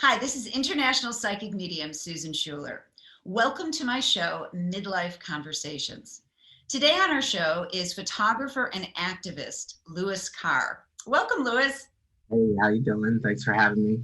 Hi, this is international psychic medium Susan Schueler. Welcome to my show, Midlife Conversations. Today on our show is photographer and activist Louis Carr. Welcome, Louis. Hey, how you doing? Thanks for having me.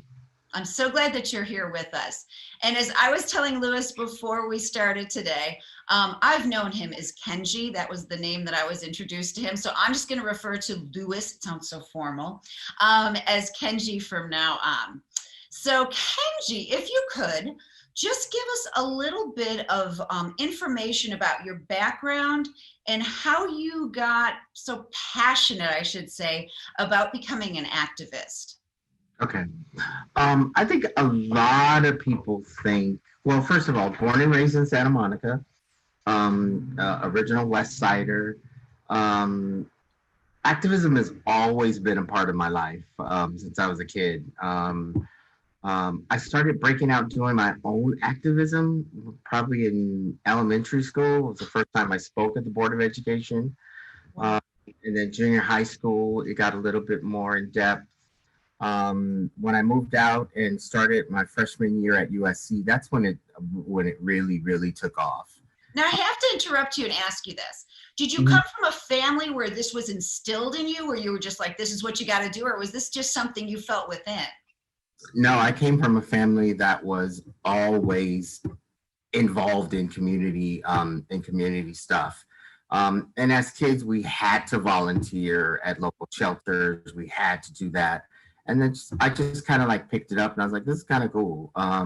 I'm so glad that you're here with us. And as I was telling Louis before we started today, I've known him as Kenji. That was the name that I was introduced to him. So I'm just going to refer to Louis, it sounds so formal, as Kenji from now on. So Kenji, if you could, just give us a little bit of information about your background and how you got so passionate, I should say, about becoming an activist. Okay. I think a lot of people think, well, first of all, born and raised in Santa Monica, original West Sider. Um, Activism has always been a part of my life since I was a kid. I started breaking out doing my own activism probably in elementary school. It was the first time I spoke at the Board of Education. Um, and then junior high school, it got a little bit more in depth. When I moved out and started my freshman year at USC, that's when it really took off. Now, I have to interrupt you and ask you this. Did you Mhm. come from a family where this was instilled in you, where you were just like, this is what you got to do, or was this just something you felt within? No, I came from a family that was always involved in community stuff. And as kids, we had to volunteer at local shelters. We had to do that. And then I just kind of like picked it up and I was like, this is kind of cool. But I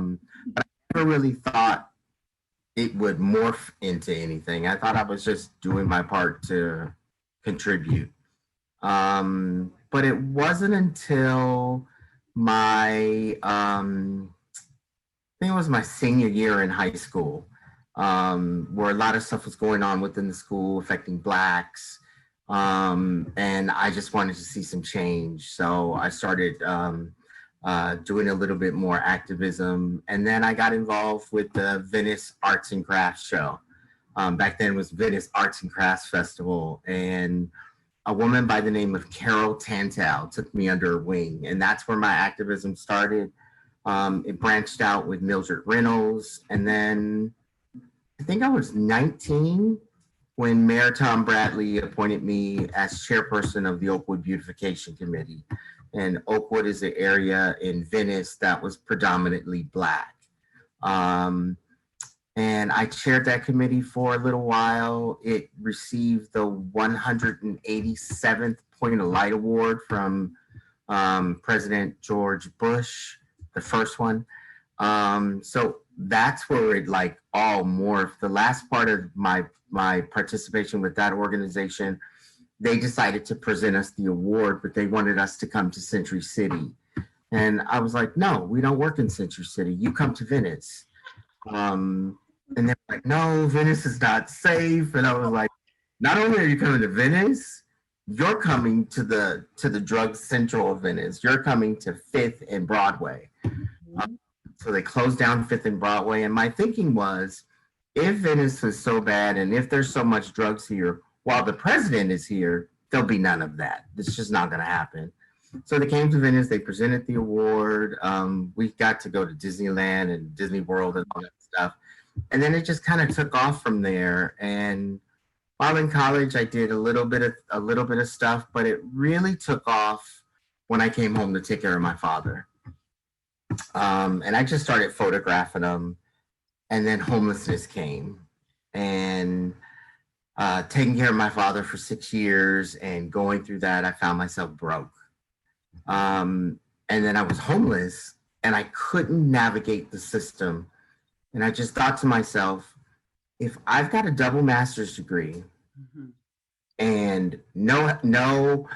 never really thought it would morph into anything. I thought I was just doing my part to contribute. But it wasn't until I think it was my senior year in high school, where a lot of stuff was going on within the school affecting Blacks. And I just wanted to see some change. So I started doing a little bit more activism. And then I got involved with the Venice Arts and Crafts Show. Back then it was Venice Arts and Crafts Festival. And a woman by the name of Carol Tantal took me under her wing. And that's where my activism started. It branched out with Mildred Reynolds. And then I think I was 19 when Mayor Tom Bradley appointed me as chairperson of the Oakwood Beautification Committee. And Oakwood is an area in Venice that was predominantly Black. And I chaired that committee for a little while. It received the 187th Point of Light Award from President George Bush, the first one. So that's where it like all morphed. The last part of my participation with that organization, they decided to present us the award, but they wanted us to come to Century City. And I was like, no, we don't work in Century City. You come to Venice. And they're like, no, Venice is not safe. And I was like, not only are you coming to Venice, you're coming to the drug central of Venice. You're coming to Fifth and Broadway. So they closed down Fifth and Broadway. And my thinking was, if Venice is so bad and if there's so much drugs here, while the president is here, there'll be none of that. It's just not going to happen. So they came to Venice. They presented the award. We got to go to Disneyland and Disney World and all that stuff. And then it just kind of took off from there. And while in college, I did a little bit of stuff, but it really took off when I came home to take care of my father. And I just started photographing him. And then homelessness came. And taking care of my father for 6 years and going through that, I found myself broke. And then I was homeless and I couldn't navigate the system. And I just thought to myself, if I've got a double master's degree and no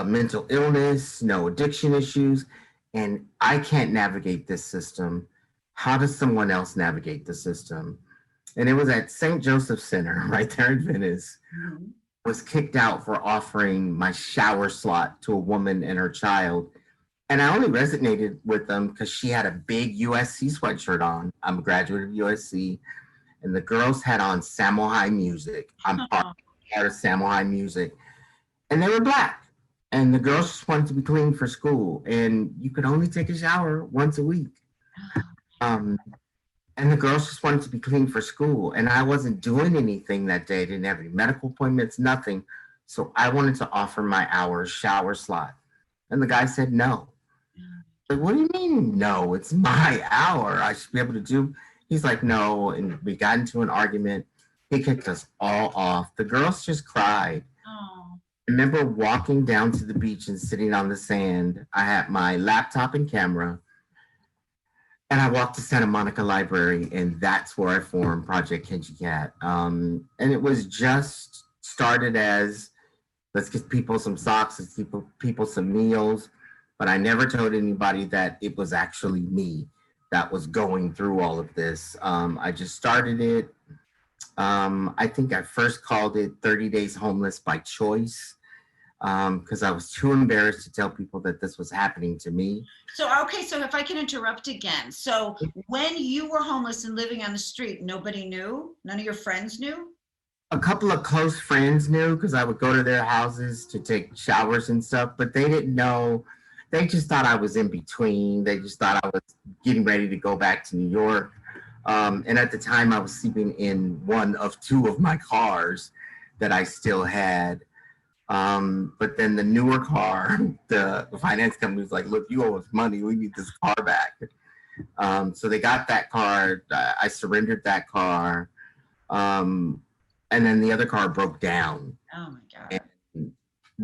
mental illness, no addiction issues, and I can't navigate this system, how does someone else navigate the system? And it was at St. Joseph Center right there in Venice. Was kicked out for offering my shower slot to a woman and her child. And I only resonated with them because she had a big USC sweatshirt on. I'm a graduate of USC. And the girls had on Samo High music. I'm part of Samo High music. And they were Black. And the girls just wanted to be clean for school. And you could only take a shower once a week. Um, and the girls just wanted to be clean for school. And I wasn't doing anything that day. I didn't have any medical appointments, nothing. So I wanted to offer my hour shower slot. And the guy said no. Like, what do you mean no? It's my hour. I should be able to do. He's like, no. And we got into an argument. He kicked us all off. The girls just cried. Oh, I remember walking down to the beach and sitting on the sand. I had my laptop and camera, and I walked to Santa Monica Library, and that's where I formed Project Kenji Cat. And it was just started as let's get people some socks, let's give people some meals. But I never told anybody that it was actually me that was going through all of this. I just started it. I think I first called it 30 Days Homeless by Choice because I was too embarrassed to tell people that this was happening to me. so okay. So if I can interrupt again. So when you were homeless and living on the street, nobody knew? None of your friends knew? A couple of close friends knew because I would go to their houses to take showers and stuff, but they didn't know. They just thought I was in between. They just thought I was getting ready to go back to New York. And at the time, I was sleeping in one of two of my cars that I still had. But then the newer car, the finance company was like, look, you owe us money. We need this car back. So they got that car. I surrendered that car. And then the other car broke down. Oh my God. And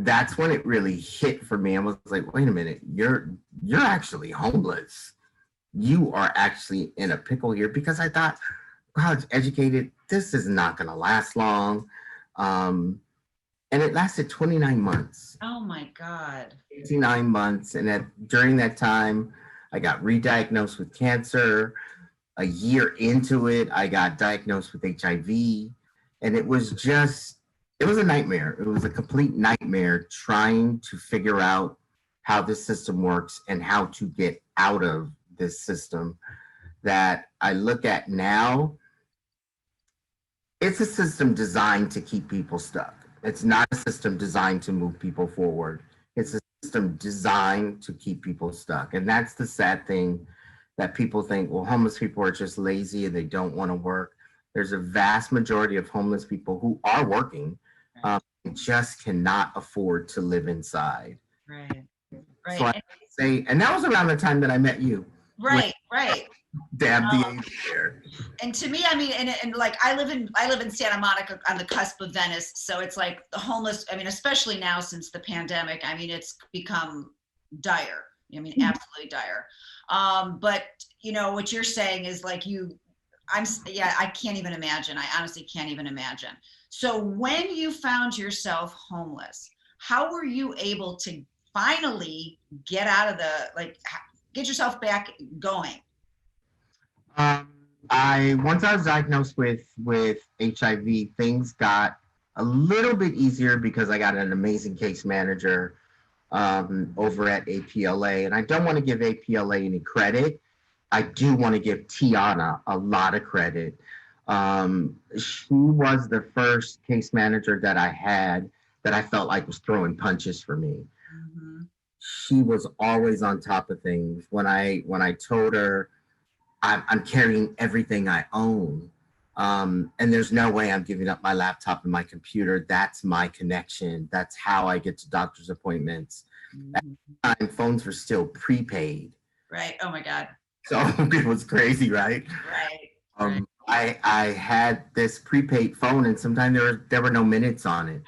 that's when it really hit for me. I was like, wait a minute, you're actually homeless. You are actually in a pickle here because I thought, college educated, this is not going to last long. And it lasted 29 months. Oh my God. 29 months. And during that time, I got re-diagnosed with cancer. A year into it, I got diagnosed with HIV. And it was a nightmare. It was a complete nightmare trying to figure out how this system works and how to get out of this system that I look at now. It's a system designed to keep people stuck. It's not a system designed to move people forward. It's a system designed to keep people stuck. And that's the sad thing that people think, well, homeless people are just lazy and they don't want to work. There's a vast majority of homeless people who are working, just cannot afford to live inside. Right. Right. So I say, and that was around the time that I met you. Right. Right. Dab the age there. And to me, I mean, and like I live in Santa Monica on the cusp of Venice. So it's like the homeless, I mean, especially now since the pandemic, I mean, it's become dire. I mean, absolutely dire. But you know, what you're saying is like I can't even imagine. I honestly can't even imagine. So when you found yourself homeless, how were you able to finally get out of get yourself back going? Once I was diagnosed with HIV, things got a little bit easier because I got an amazing case manager over at APLA, and I don't want to give APLA any credit. I do want to give Tiana a lot of credit. She was the first case manager that I had that I felt like was throwing punches for me. Mm-hmm. She was always on top of things. When I told her I'm carrying everything I own, and there's no way I'm giving up my laptop and my computer. That's my connection. That's how I get to doctor's appointments. Mm-hmm. At the time, phones were still prepaid. Right. Oh my God. So it was crazy, right? Right. I had this prepaid phone, and sometimes there were no minutes on it.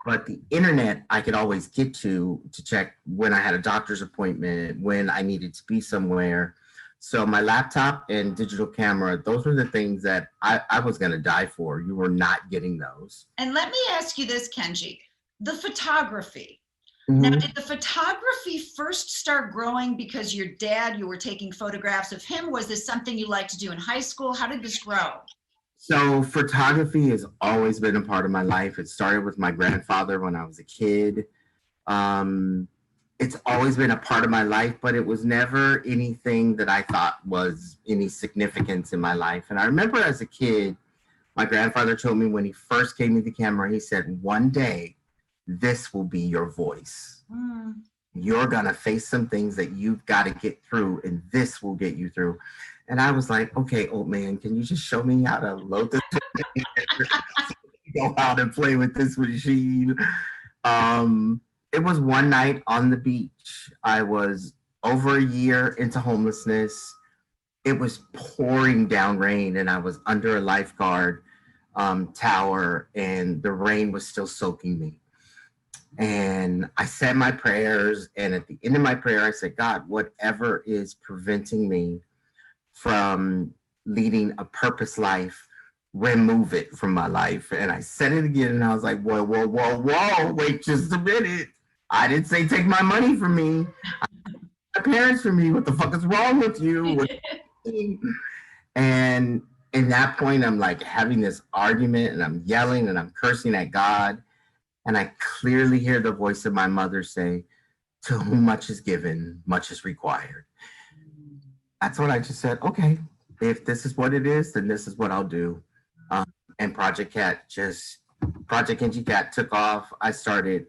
But the internet I could always get to check when I had a doctor's appointment, when I needed to be somewhere. So my laptop and digital camera, those were the things that I was going to die for. You were not getting those. And let me ask you this, Kenji, the photography. Mm-hmm. Now, did the photography first start growing because you were taking photographs of him? Was this something you liked to do in high school? How did this grow? So photography has always been a part of my life. It started with my grandfather when I was a kid. It's always been a part of my life, but it was never anything that I thought was any significance in my life. And I remember as a kid, my grandfather told me when he first gave me the camera, he said, one day, this will be your voice. You're going to face some things that you've got to get through, and this will get you through. And I was like, okay, old man, can you just show me how to load this? Go out and play with this machine. Um, it was one night on the beach. I was over a year into homelessness. It was pouring down rain, and I was under a lifeguard tower, and the rain was still soaking me. And I said my prayers, and at the end of my prayer, I said, God, whatever is preventing me from leading a purpose life, remove it from my life. And I said it again, and I was like, whoa, whoa, whoa, whoa, wait just a minute. I didn't say take my money from me. My parents from me. What the fuck is wrong with you? And in that point, I'm like having this argument, and I'm yelling and I'm cursing at God. And I clearly hear the voice of my mother say, to whom much is given, much is required. That's what I just said. Okay, if this is what it is, then this is what I'll do. And Project NG Cat took off. I started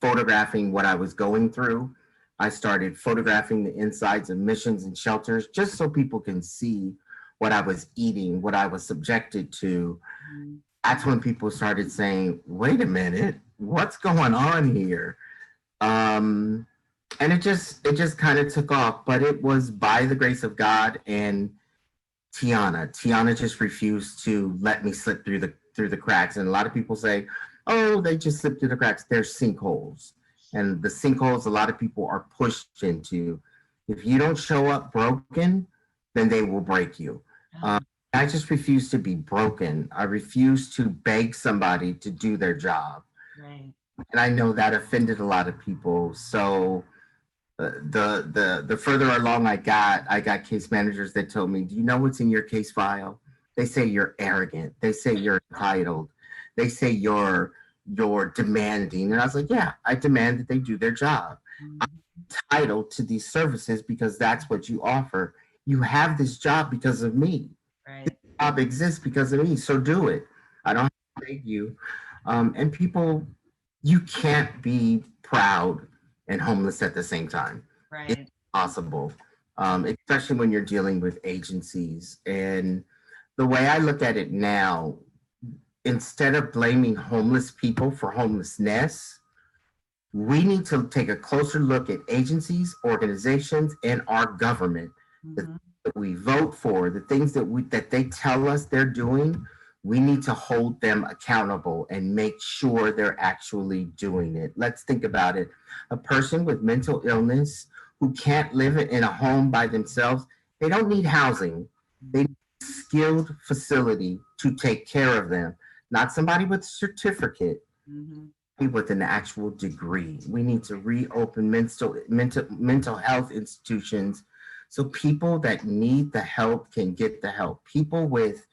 photographing what I was going through. I started photographing the insides of missions and shelters just so people can see what I was eating, what I was subjected to. That's when people started saying, wait a minute, what's going on here? And it just kind of took off, but it was by the grace of God and Tiana just refused to let me slip through the cracks. And a lot of people say, oh, they just slipped through the cracks. There's sinkholes, and the sinkholes a lot of people are pushed into. If you don't show up broken, then they will break you. I just refuse to be broken. I refuse to beg somebody to do their job. Right. And I know that offended a lot of people. So the further along I got case managers that told me, do you know what's in your case file? They say you're arrogant. They say you're entitled. They say you're demanding. And I was like, yeah, I demand that they do their job. I'm entitled to these services because that's what you offer. You have this job because of me. Right. This job exists because of me, so do it. I don't have to beg you. And people, you can't be proud and homeless at the same time. Right. It's impossible, especially when you're dealing with agencies. And the way I look at it now, instead of blaming homeless people for homelessness, we need to take a closer look at agencies, organizations, and our government. The that we vote for, the things that they tell us they're doing, we need to hold them accountable and make sure they're actually doing it. Let's think about it. A person with mental illness who can't live in a home by themselves, they don't need housing. They need a skilled facility to take care of them, not somebody with a certificate, with an actual degree. We need to reopen mental health institutions so people that need the help can get the help. People with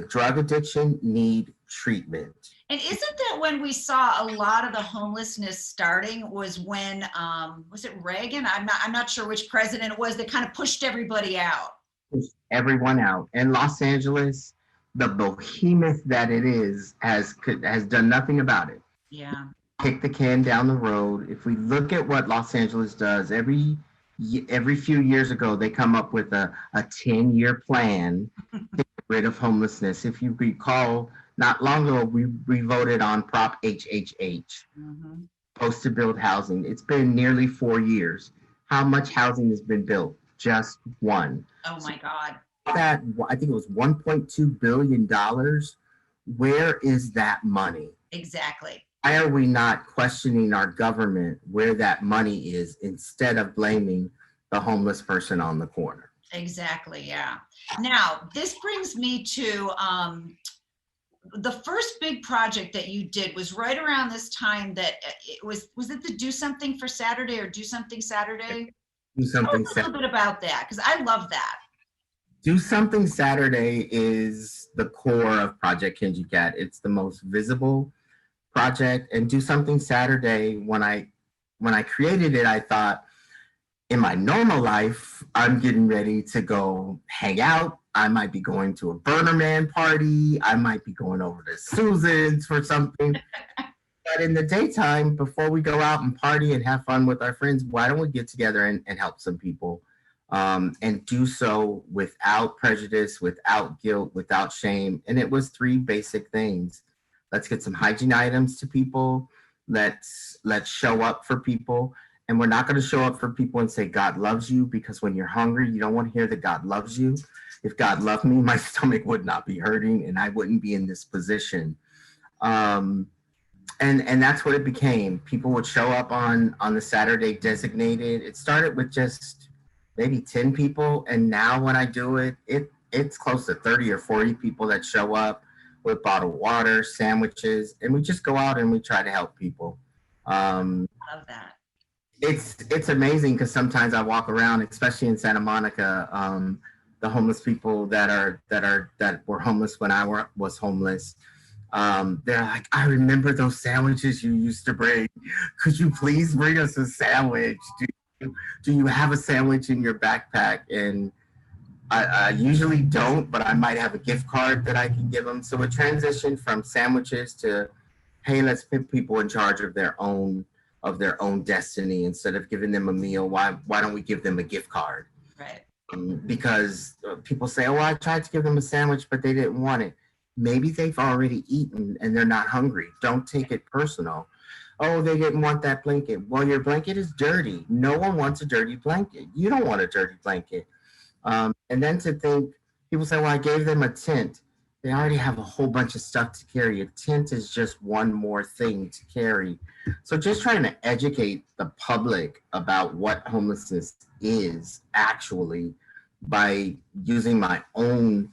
drug addiction need treatment. And isn't that when we saw a lot of the homelessness starting was when was it Reagan? I'm not sure which president it was that kind of pushed everybody out. Pushed everyone out. And Los Angeles, the behemoth that it is, has done nothing about it. Yeah. Kick the can down the road. If we look at what Los Angeles does, every few years ago, they come up with a 10-year plan to get rid of homelessness. If you recall, not long ago, we voted on Prop HHH, Post to Build Housing. It's been nearly 4 years. How much housing has been built? Just one. Oh my God. That, I think it was $1.2 billion. Where is that money? Exactly. Why are we not questioning our government where that money is instead of blaming the homeless person on the corner? Exactly, yeah. Now, this brings me to the first big project that you did was right around this time that it was it the Do Something for Saturday or Do Something Saturday? Do Something Tell us a little bit about that, because I love that. Do Something Saturday is the core of Project Kenji Cat. It's the most visible project. And Do Something Saturday, when I created it, I thought, in my normal life, I'm getting ready to go hang out. I might be going to a Burner Man party. I might be going over to Susan's for something. But in the daytime, before we go out and party and have fun with our friends, why don't we get together and help some people, and do so without prejudice, without guilt, without shame? And it was three basic things. Let's get some hygiene items to people. Let's show up for people. And we're not going to show up for people and say God loves you, because when you're hungry, you don't want to hear that God loves you. If God loved me, my stomach would not be hurting and I wouldn't be in this position. Um, and that's what it became. People would show up on the Saturday designated. It started with just maybe 10 people, and now when I do it, it's close to 30 or 40 people that show up with bottled water, sandwiches, and we just go out and we try to help people. um, Love that. it's amazing because sometimes I walk around, especially in Santa Monica, the homeless people that were homeless when was homeless. They're like, I remember those sandwiches you used to bring. Could you please bring us a sandwich? Do you have a sandwich in your backpack? And I usually don't, but I might have a gift card that I can give them. So it transitioned from sandwiches to, hey, let's put people in charge of their own destiny. Instead of giving them a meal, why don't we give them a gift card? Right. Because people say, oh, I tried to give them a sandwich, but they didn't want it. Maybe they've already eaten and they're not hungry. Don't take it personal. Oh, they didn't want that blanket. Well, your blanket is dirty. No one wants a dirty blanket. You don't want a dirty blanket. And then to think, people say, well, I gave them a tent. They already have a whole bunch of stuff to carry. A tent is just one more thing to carry. So just trying to educate the public about what homelessness is actually, by using my own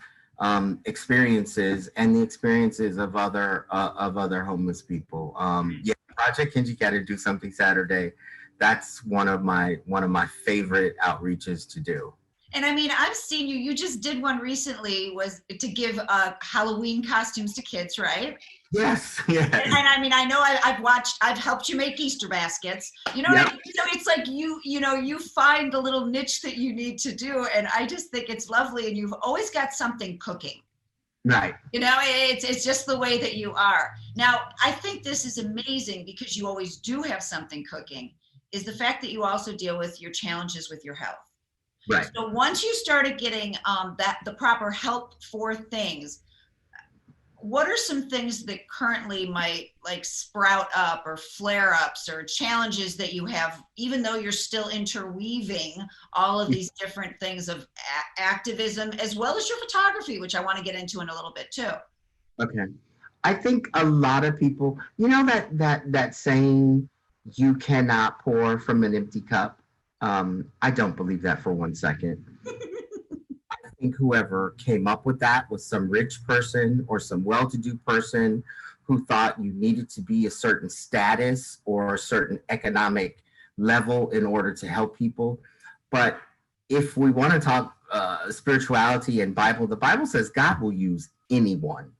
experiences and the experiences of other homeless people. Yeah, Project Kenji Cat to do something Saturday. That's one of my favorite outreaches to do. And I mean, I've seen you. You just did one recently, was to give Halloween costumes to kids, right? Yes, yes. And I mean, I know I've watched. I've helped you make Easter baskets. You know, Yep. so it's like you find the little niche that you need to do, and I just think it's lovely. And you've always got something cooking. Right. You know, it's just the way that you are. Now, I think this is amazing because you always do have something cooking. Is the fact that you also deal with your challenges with your health. Right. So once you started getting the proper help for things, what are some things that currently might like sprout up or flare ups or challenges that you have, even though you're still interweaving all of these different things of activism as well as your photography, which I want to get into in a little bit too. Okay. I think a lot of people, that saying, you cannot pour from an empty cup. I don't believe that for 1 second. I think whoever came up with that was some rich person or some well-to-do person who thought you needed to be a certain status or a certain economic level in order to help people. But if we want to talk spirituality and Bible, the Bible says God will use anyone.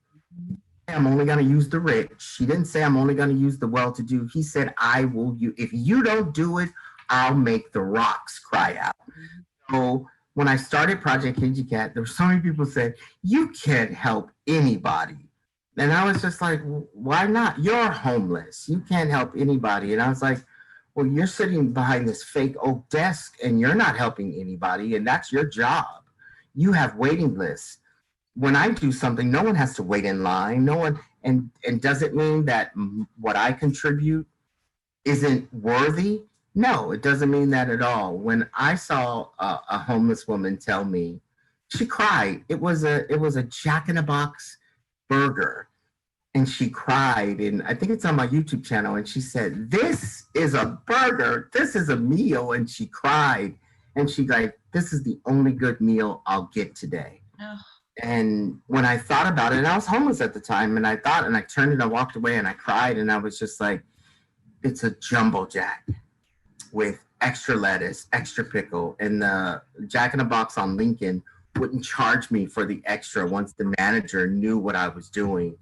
I'm only going to use the rich. He didn't say I'm only going to use the well-to-do. He said, I will use. If you don't do it, I'll make the rocks cry out. So when I started Project Kenji Cat, there were so many people said, you can't help anybody. And I was just like, why not? You're homeless. You can't help anybody. And I was like, well, you're sitting behind this fake oak desk and you're not helping anybody. And that's your job. You have waiting lists. When I do something, no one has to wait in line. No one, and does it mean that what I contribute isn't worthy? No, it doesn't mean that at all. When I saw a homeless woman tell me, she cried. It was a Jack in the Box burger, and she cried. And I think it's on my YouTube channel. And she said, "This is a burger. This is a meal." And she cried, and she like, "This is the only good meal I'll get today." Oh. And when I thought about it, and I was homeless at the time, and I thought, and I turned and I walked away and I cried, and I was just like, it's a jumbo jack with extra lettuce, extra pickle, and the Jack in the Box on Lincoln wouldn't charge me for the extra once the manager knew what I was doing.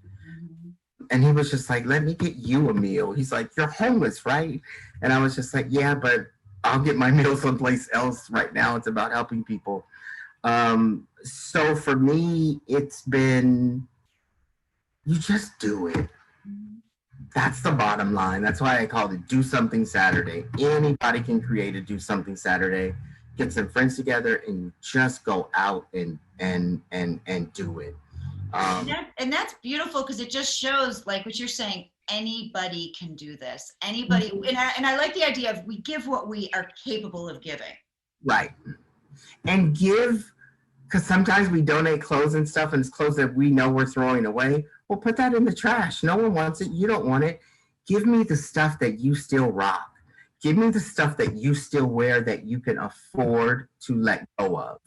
And he was just like, let me get you a meal. He's like, you're homeless, right? And I was just like, yeah, but I'll get my meal someplace else right now. It's about helping people. So for me, it's been, you just do it. That's the bottom line. That's why I called it Do Something Saturday. Anybody can create a Do Something Saturday. Get some friends together and just go out and do it. And that's beautiful because it just shows, like what you're saying, anybody can do this. Anybody, and I like the idea of we give what we are capable of giving. Right. And give, because sometimes we donate clothes and stuff, and it's clothes that we know we're throwing away. Well, put that in the trash. No one wants it. You don't want it. Give me the stuff that you still rock. Give me the stuff that you still wear that you can afford to let go of.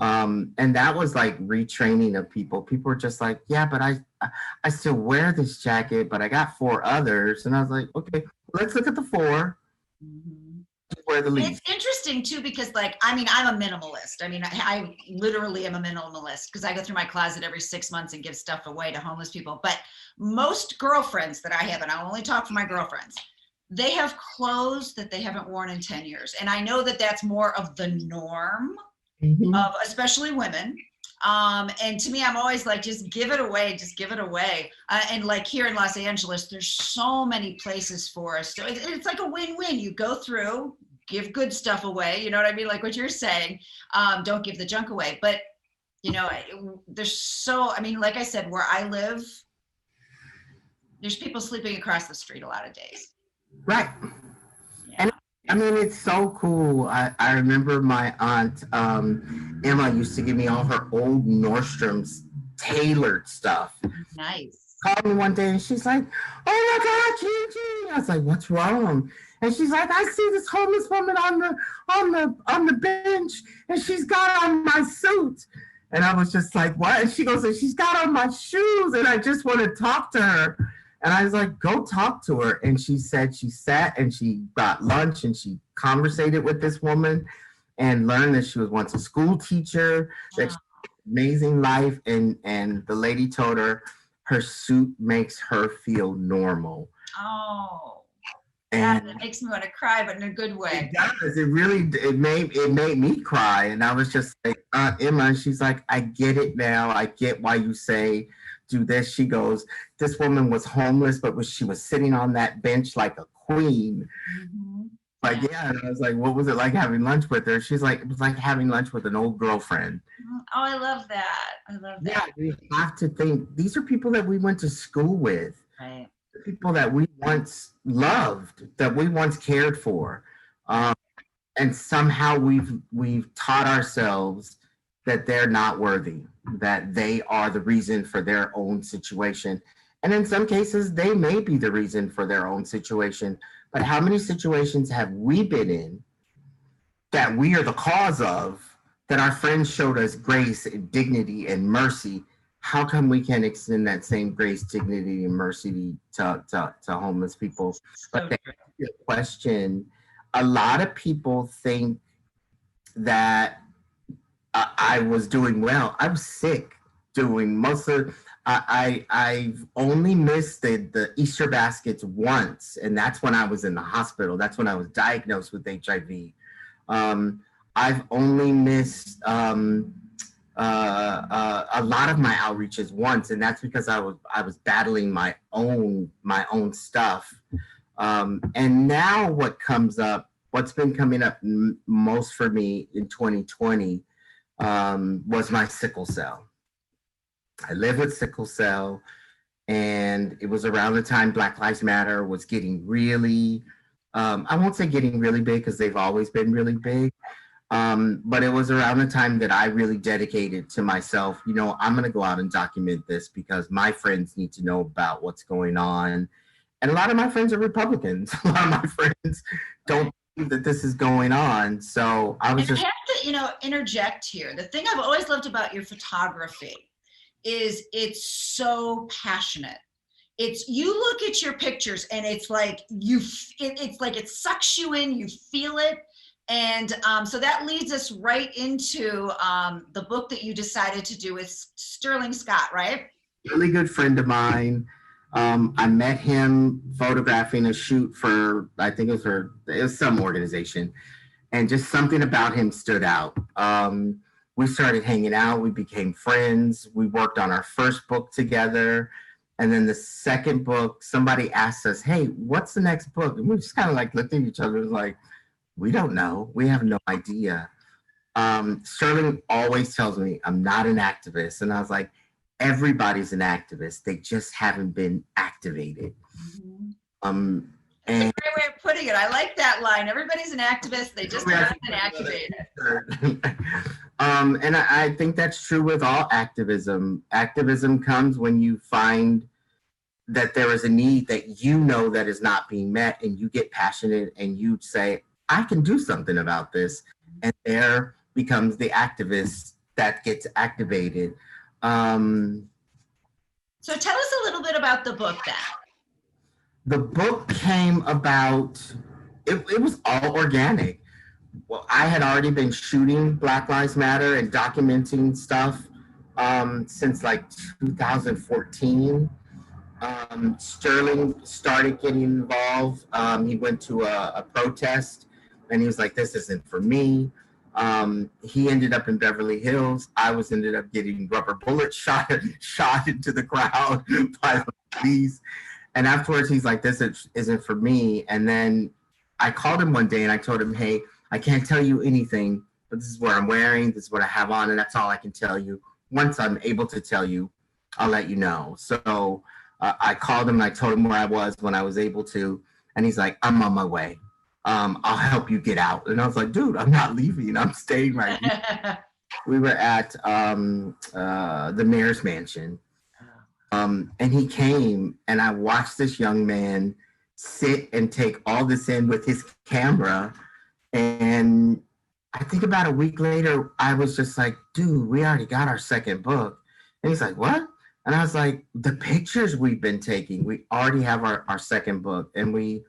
And that was like retraining of people. People were just like, yeah, but I still wear this jacket, but I got 4 others. And I was like, okay, let's look at the 4. Mm-hmm. Wear the least. It's interesting too, because like, I mean, I'm a minimalist. I mean, I literally am a minimalist because I go through my closet every 6 months and give stuff away to homeless people. But most girlfriends that I have, and I'll only talk for my girlfriends, they have clothes that they haven't worn in 10 years. And I know that that's more of the norm of especially women. And to me, I'm always like, just give it away, just give it away. And like here in Los Angeles, there's so many places for us. So it's like a win-win. You go through, give good stuff away. You know what I mean? Like what you're saying, don't give the junk away. But, you know, there's so, I mean, like I said, where I live, there's people sleeping across the street a lot of days. Right. Yeah. And I mean, it's so cool. I remember my aunt, Emma, used to give me all her old Nordstrom's tailored stuff. Nice. Called me one day and she's like, oh my God, Gigi. I was like, what's wrong? And she's like, I see this homeless woman on the bench and she's got on my suit. And I was just like, what? And she goes, and she's got on my shoes and I just want to talk to her. And I was like, go talk to her. And she said she sat and she got lunch and she conversated with this woman and learned that she was once a school teacher, that she had an amazing life. And the lady told her suit makes her feel normal. Oh, and that makes me want to cry, but in a good way. It does. It made me cry. And I was just like, Emma, and she's like, I get it now. I get why you say do this. She goes, this woman was homeless, but she was sitting on that bench like a queen. Mm-hmm. Like, yeah. And I was like, what was it like having lunch with her? She's like, it was like having lunch with an old girlfriend. Oh, I love that. I love that. Yeah, we have to think, these are people that we went to school with. Right. People that we once loved, that we once cared for. And somehow we've taught ourselves that they're not worthy, that they are the reason for their own situation. And in some cases, they may be the reason for their own situation. But how many situations have we been in that we are the cause of, that our friends showed us grace and dignity and mercy? How come we can't extend that same grace, dignity, and mercy to homeless people? But to answer your question, a lot of people think that I was doing well. I was sick doing most of. I've only missed the Easter baskets once, and that's when I was in the hospital. That's when I was diagnosed with HIV. I've only missed a lot of my outreaches once, and that's because I was battling my own stuff. And now what's been coming up most for me in 2020 was my sickle cell. I live with sickle cell, and it was around the time Black Lives Matter was getting really, I won't say getting really big because they've always been really big, but it was around the time that I really dedicated to myself, you know, I'm going to go out and document this because my friends need to know about what's going on. And a lot of my friends are Republicans. A lot of my friends don't believe that this is going on. So I was just... I have to, you know, interject here. The thing I've always loved about your photography is it's so passionate. It's, you look at your pictures and it's like it's like it sucks you in, you feel it. And so that leads us right into the book that you decided to do with Sterling Scott, right? Really good friend of mine. I met him photographing a shoot for, I think it was some organization, and just something about him stood out. We started hanging out, we became friends, we worked on our first book together, And then the second book, somebody asked us, hey, what's the next book? And we just kind of like looked at each other and was like, we don't know. We have no idea. Sterling always tells me I'm not an activist. And I was like, everybody's an activist. They just haven't been activated. Mhm. Um, That's a and great way of putting it. I like that line. Everybody's an activist. They just haven't been activated. And I think that's true with all activism. Activism comes when you find that there is a need that you know that is not being met, and you get passionate and you say, I can do something about this. And there becomes the activist that gets activated. So tell us a little bit about the book then. The book came about, it was all organic. Well, I had already been shooting Black Lives Matter and documenting stuff since like 2014. Sterling started getting involved. He went to a protest and he was like, this isn't for me. He ended up in Beverly Hills. I ended up getting rubber bullets shot into the crowd by the police. And afterwards, he's like, this isn't for me. And then I called him one day and I told him, hey, I can't tell you anything, but this is what I'm wearing. This is what I have on. And that's all I can tell you. Once I'm able to tell you, I'll let you know. So I called him and I told him where I was when I was able to. And he's like, I'm on my way. I'll help you get out. And I was like, dude, I'm not leaving. I'm staying right here. We were at the mayor's mansion. And he came and I watched this young man sit and take all this in with his camera. And I think about a week later, I was just like, dude, we already got our second book. And he's like, what? And I was like, the pictures we've been taking, we already have our second book. And we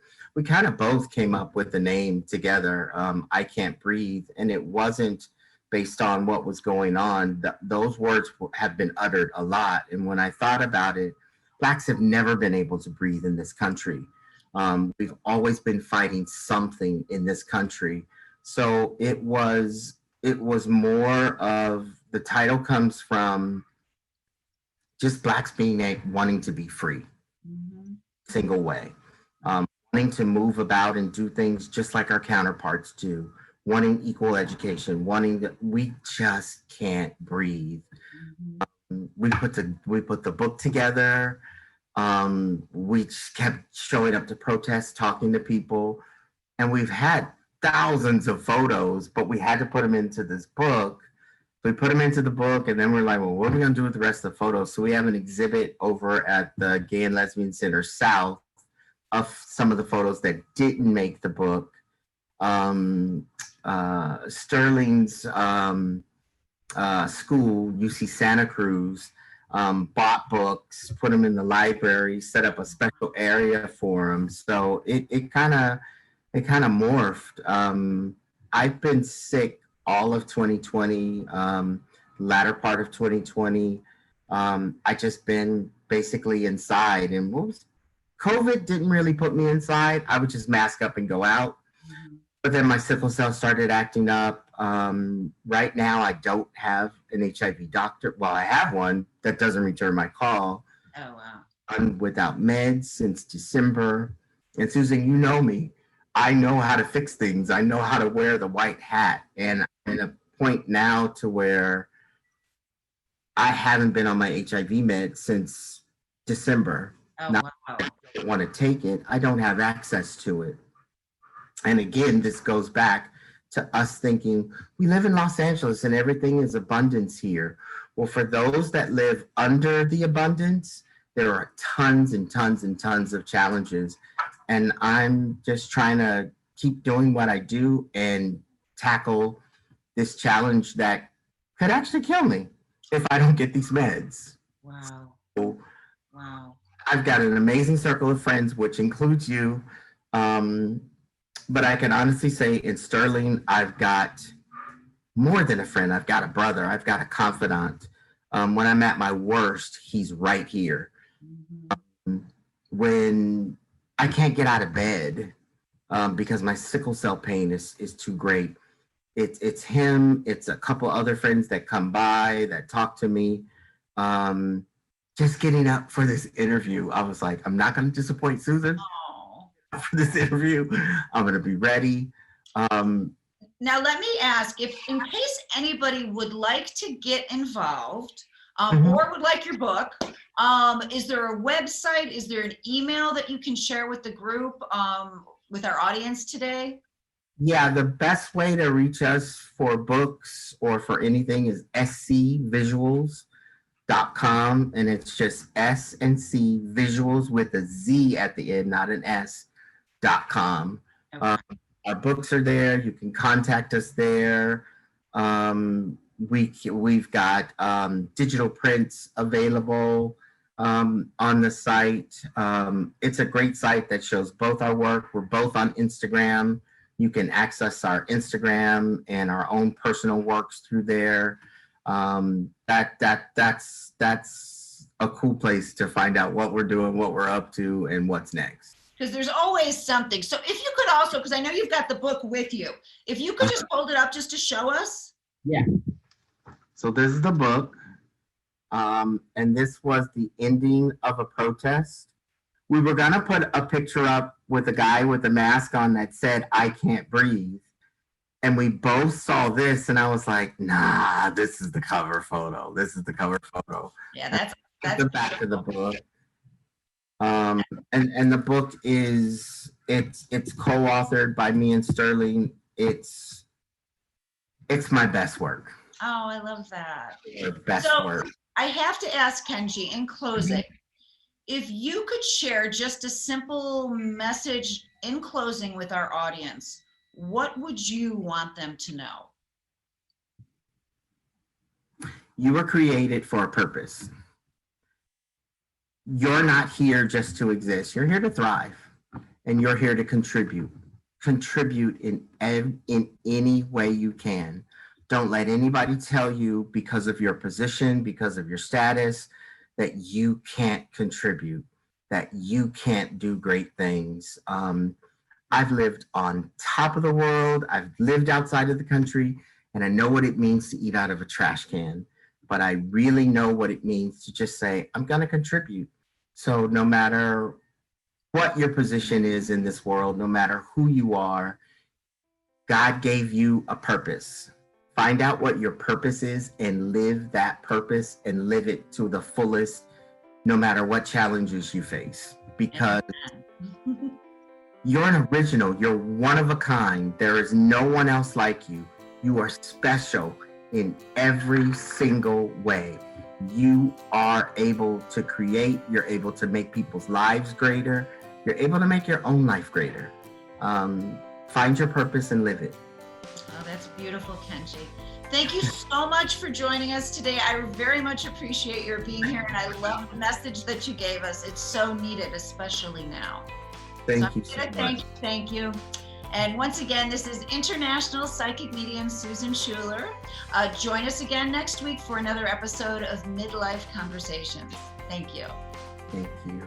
kind of both came up with the name together, I Can't Breathe. And it wasn't based on what was going on. Those words have been uttered a lot. And when I thought about it, Blacks have never been able to breathe in this country. We've always been fighting something in this country. So it was more of, the title comes from just Blacks wanting to be free, single way, wanting to move about and do things just like our counterparts do, wanting equal education, we just can't breathe. We put the book together. We just kept showing up to protests, talking to people, and we've had thousands of photos, but we had to put them into this book. We put them into the book, and then we're like, well, what are we going to do with the rest of the photos? So we have an exhibit over at the Gay and Lesbian Center South of some of the photos that didn't make the book. Sterling's school, UC Santa Cruz, bought books, put them in the library, set up a special area for them. So it kind of morphed. I've been sick all of 2020, latter part of 2020. I just been basically inside, and COVID didn't really put me inside. I would just mask up and go out. But then my sickle cell started acting up. Right now, I don't have an HIV doctor. Well, I have one that doesn't return my call. Oh, wow. I'm without meds since December. And Susan, you know me. I know how to fix things. I know how to wear the white hat. And I'm at a point now to where I haven't been on my HIV med since December. Oh, Now, wow. I don't want to take it. I don't have access to it. And again, this goes back to us thinking we live in Los Angeles and everything is abundance here. Well, for those that live under the abundance, there are tons and tons and tons of challenges. And I'm just trying to keep doing what I do and tackle this challenge that could actually kill me if I don't get these meds. Wow. So, wow. I've got an amazing circle of friends, which includes you. But I can honestly say in Sterling, I've got more than a friend. I've got a brother. I've got a confidant. When I'm at my worst, he's right here. When I can't get out of bed because my sickle cell pain is too great, it's him. It's a couple other friends that come by that talk to me. just getting up for this interview, I was like, I'm not going to disappoint Susan Oh. for this interview. I'm going to be ready. Now, let me ask, if in case anybody would like to get involved Mhm. or would like your book, is there a website? Is there an email that you can share with the group, with our audience today? Yeah, the best way to reach us for books or for anything is scvisuals.com, and it's just S and C visuals with a Z at the end, not an S.com. Okay. Our books are there. You can contact us there. We've got digital prints available on the site. It's a great site that shows both our work. We're both on Instagram. You can access our Instagram and our own personal works through there. That's a cool place to find out what we're doing, what we're up to, and what's next. Because there's always something. So if you could also, because I know you've got the book with you, if you could just hold it up just to show us. Yeah. So this is the book. And this was the ending of a protest. We were going to put a picture up with a guy with a mask on that said, "I can't breathe." And we both saw this, and I was like, nah, this is the cover photo. This is the cover photo. Yeah, that's the back of the book. And the book is it's co-authored by me and Sterling. It's my best work. Oh, I love that. Best work. I have to ask Kenji in closing, if you could share just a simple message in closing with our audience, what would you want them to know? You were created for a purpose. You're not here just to exist. You're here to thrive, and you're here to contribute. Contribute in any way you can. Don't let anybody tell you because of your position, because of your status, that you can't contribute, that you can't do great things. I've lived on top of the world. I've lived outside of the country, and I know what it means to eat out of a trash can. But I really know what it means to just say, I'm going to contribute. So no matter what your position is in this world, no matter who you are, God gave you a purpose. Find out what your purpose is and live that purpose and live it to the fullest, no matter what challenges you face. Because you're an original, you're one of a kind. There is no one else like you. You are special in every single way. You are able to create, you're able to make people's lives greater, you're able to make your own life greater. Find your purpose and live it. Oh, that's beautiful, Kenji. Thank you so much for joining us today. I very much appreciate your being here, and I love the message that you gave us. It's so needed, especially now. Thank you so much. Thank you. And once again, this is International Psychic Medium Susan Schueler. Join us again next week for another episode of Midlife Conversations. Thank you. Thank you.